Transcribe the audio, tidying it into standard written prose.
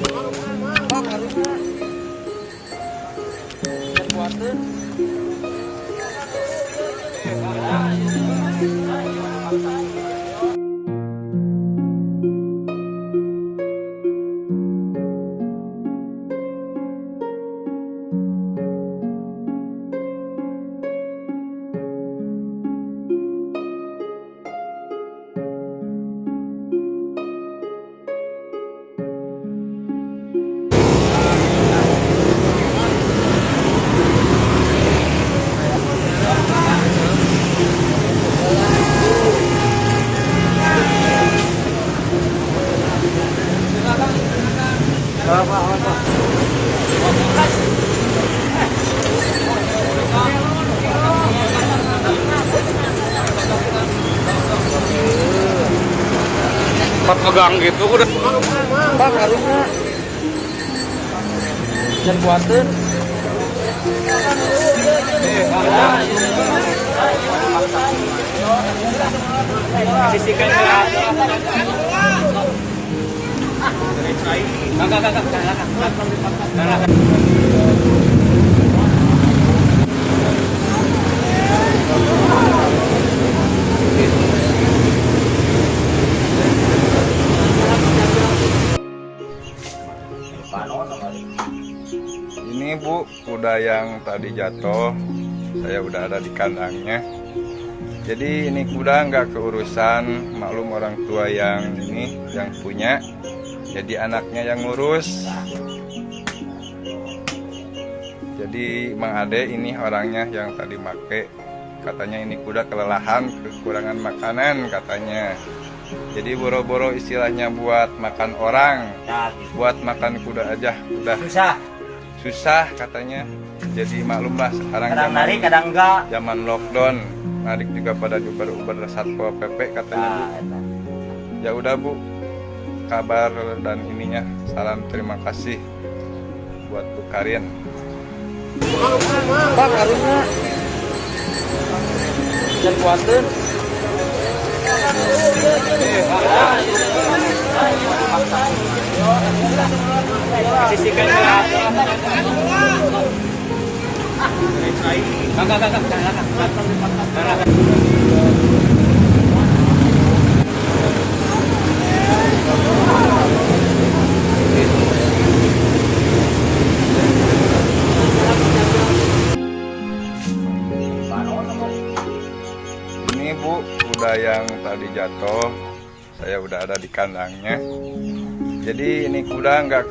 Bang, harusnya yang kuatin. Pas pegang gitu udah. Bang, harusnya yang kuatin. Sisihkan Ini Bu, kuda yang tadi jatuh, saya udah ada di kandangnya. Jadi ini kuda nggak keurusan, maklum orang tua yang ini yang punya, jadi anaknya yang ngurus. Jadi Mang Ade ini orangnya yang tadi make, katanya ini kuda kelelahan, kekurangan makanan katanya. Jadi boro-boro istilahnya buat makan orang, buat makan kuda aja udah susah katanya. Jadi maklumlah sekarang Kadang zaman narik, kadang enggak. zaman lockdown, narik juga pada uber Satpol PP katanya Bu. Ya udah Bu, kabar dan ininya salam terima kasih buat Bu Karin. Bang, harusnya yang kuatin. sisihkan Ini Bu, kuda yang tadi jatuh, saya udah ada di kandangnya. Jadi ini kuda nggak